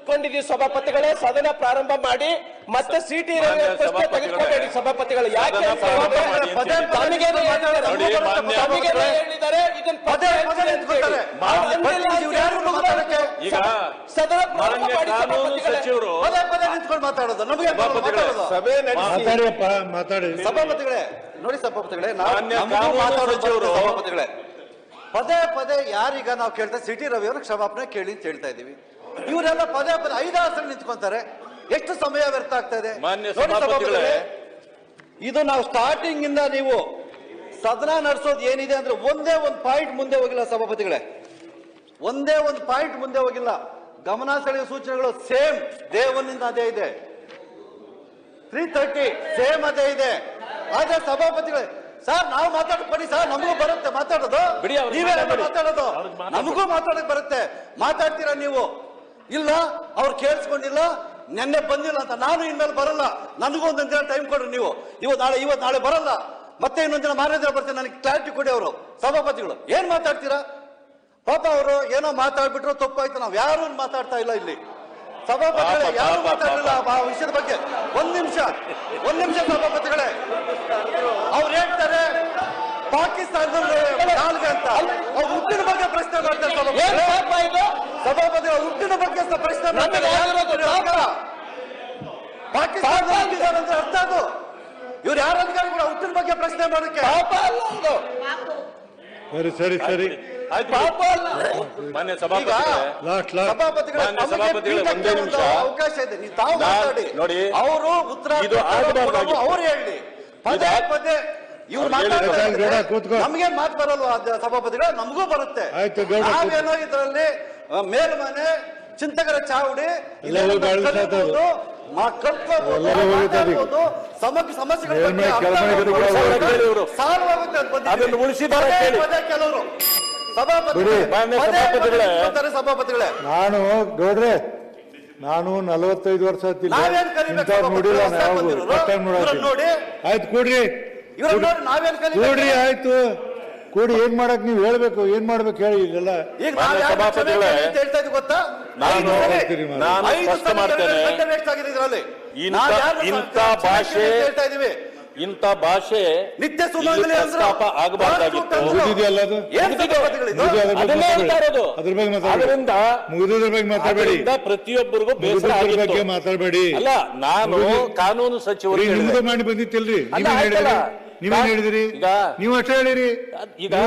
ಕೊಂಡಿದ್ದೀವಿ ಸಭಾಪತಿಗಳೇ, ಸದನ ಪ್ರಾರಂಭ ಮಾಡಿ ಮತ್ತೆ ಸಿಟಿ ಪ್ರಶ್ನೆ ತೆಗೆದುಕೊಳ್ಳಿ ಸಭಾಪತಿಗಳು. ಯಾಕೆ ಸಭಾಪತಿಗಳೇ ನೋಡಿ, ಸಭಾಪತಿಗಳೇ ಸಭಾಪತಿಗಳೇ ಪದೇ ಪದೇ ಯಾರೀಗ ನಾವು ಕೇಳ್ತಾ ಸಿಟಿ ರವಿ ಅವರು ಕ್ಷಮಾಪಣೆ ಕೇಳಿ ಅಂತ ಹೇಳ್ತಾ ಇದೀವಿ. ಇವರೆಲ್ಲ ಪದೇ ಪದೇ 5-6 ಸಲ ನಿಂತ್ಕೊಂತಾರೆ. ಎಷ್ಟು ಸಮಯ ವ್ಯರ್ಥ ಆಗ್ತಾ ಇದೆ ನೋಡಿ ಸಭಾಪತಿಗಳೇ. ಇದು ನಾವು ಸ್ಟಾರ್ಟಿಂಗ್ ಇಂದ ನೀವು ಸದನ ನಡೆಸೋದು ಏನಿದೆ ಅಂದ್ರೆ ಒಂದೇ ಒಂದು ಪಾಯಿಂಟ್ ಮುಂದೆ ಹೋಗಿಲ್ಲ ಸಭಾಪತಿಗಳೇ, ಒಂದೇ ಒಂದು ಪಾಯಿಂಟ್ ಮುಂದೆ ಹೋಗಿಲ್ಲ. ಗಮನ ಸೆಳೆಯುವ ಸೂಚನೆಗಳು ಸೇಮ್ ಡೇ 1 ಇಂದ ಅದೇ ಇದೆ, 3:30 ಸೇಮ್ ಅದೇ ಇದೆ. ಆದ್ರೆ ಸಭಾಪತಿಗಳೇ ಸರ್ ನಾವು ಮಾತಾಡಕ್ ಬನ್ನಿ ಸರ್, ನಮಗೂ ಬರುತ್ತೆ ಮಾತಾಡೋದು, ನೀವೇ ಮಾತಾಡೋದು, ನಮಗೂ ಮಾತಾಡಕ್ ಬರುತ್ತೆ. ಮಾತಾಡ್ತೀರಾ ನೀವು? ಇಲ್ಲ, ಅವ್ರು ಕೇಳಿಸ್ಕೊಂಡಿಲ್ಲ, ನೆನ್ನೆ ಬಂದಿಲ್ಲ ಅಂತ. ನಾನು ಇನ್ಮೇಲೆ ಬರಲ್ಲ, ನನಗೂ ಒಂದೊಂದು ದಿನ ಟೈಮ್ ಕೊಡ್ರಿ ನೀವು. ಇವತ್ತು ನಾಳೆ ಬರಲ್ಲ, ಮತ್ತೆ ಇನ್ನೊಂದ್ ದಿನ ಮಾರನೇ ದಿನ ಬರ್ತೀನಿ. ನನಗೆ ಕ್ಲಾರಿಟಿ ಕೊಡಿ. ಅವರು ಸಭಾಪತಿಗಳು ಏನ್ ಮಾತಾಡ್ತೀರಾ? ಪಾಪ ಅವರು ಏನೋ ಮಾತಾಡ್ಬಿಟ್ರು, ತಪ್ಪಾಯ್ತು. ನಾವು ಯಾರು ಮಾತಾಡ್ತಾ ಇಲ್ಲ ಇಲ್ಲಿ ಸಭಾಪತಿಗಳೇ, ಯಾರು ಮಾತಾಡಲಿಲ್ಲ ಆ ವಿಷಯದ ಬಗ್ಗೆ. ಒಂದ್ ನಿಮಿಷ ಸಭಾಪತಿಗಳೇ. ಅವ್ರು ಹೇಳ್ತಾರೆ ಪಾಕಿಸ್ತಾನದಲ್ಲಿ ನಾಲ್ಗೆ ಅಂತ, ಅವ್ರು ಹುಟ್ಟಿನ ಬಗ್ಗೆ ಪ್ರಶ್ನೆ ಮಾಡ್ತಾರೆ ಸಭಾಪತಿಗಳು. ಹುಟ್ಟಿನ ಬಗ್ಗೆ ಪ್ರಶ್ನೆ ಮಾಡ್ತಾರೆ. ಪಾಕಿಸ್ತಾನ ಅಂದ್ರೆ ಅರ್ಥ ಅದು. ಇವ್ರು ಯಾರ ಅಧಿಕಾರಿ ಕೂಡ ಹುಟ್ಟಿನ ಬಗ್ಗೆ ಪ್ರಶ್ನೆ ಮಾಡೋಕೆ ಸರಿ ಸರಿ ಅವಕಾಶ ಇದೆ, ನೀವು ತಾವು ಮಾತಾಡಿ. ಅವರು ಉತ್ತರ ಅವ್ರು ಹೇಳಿ. ಪದೇ ಪದೇ ಇವ್ರು ಮಾತಾಡ್ತಾರೆ, ನಮ್ಗೇನ್ ಮಾತು ಬರಲ್ವಾ ಸಭಾಪತಿಗಳು? ನಮಗೂ ಬರುತ್ತೆ. ನಾವೇನೋ ಇದರಲ್ಲಿ ಮೇಲ್ಮನೆ ಚಿಂತಕರ ಚಾವಡಿ ಕೆಲವರು ಸಭಾಪತಿಗಳೇ. ನಾನು ಗೌಡ್ರೆ, ನಾನು 45 ವರ್ಷ ನೋಡಿ. ಆಯ್ತು ಕೊಡ್ರಿ ಕೊಡ್ರಿ, ಆಯ್ತು ಕೊಡಿ. ಏನ್ ಮಾಡಕ್ ನೀವ್ ಹೇಳ್ಬೇಕು, ಏನ್ ಮಾಡ್ಬೇಕು ಹೇಳಿ. ಇಲ್ಲೆಲ್ಲ ಗೊತ್ತಾ, ಇಂಥ ಭಾಷೆ ನಿತ್ಯ ಸುಮಂಗಲಿ ಆಗಬಾರ್ದಾಗಿತ್ತು. ಮಾತಾಡಬೇಡಿ, ಪ್ರತಿಯೊಬ್ಬರಿಗೂ ಬೇಸರ ಮಾತಾಡಬೇಡಿ. ಅಲ್ಲ, ನಾನು ಕಾನೂನು ಸಚಿವರು ಮಾಡಿ ಬಂದಿತ್ತಿಲ್ರಿ. ನೀವೇನ್ ಹೇಳಿದಿರಿ? ನೀವು ಅಷ್ಟೇ ಹೇಳಿರಿ,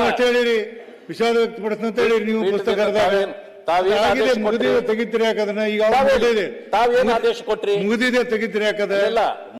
ಅಷ್ಟೇ ಹೇಳಿರಿ. ವಿಷಾದ ವ್ಯಕ್ತಪಡಿಸ್ತಂತ ಹೇಳಿರಿ ನೀವು ಪುಸ್ತಕದಾಗ. ಮುಗಿದಿದೆ, ತೆಗಿತೀರಿ ಯಾಕದನ್ನ. ಈಗ ತಾವೇನು ಆದೇಶ ಕೊಟ್ರಿ? ಮುಗಿದಿದೆ, ತೆಗಿತೀರಿ ಯಾಕದ.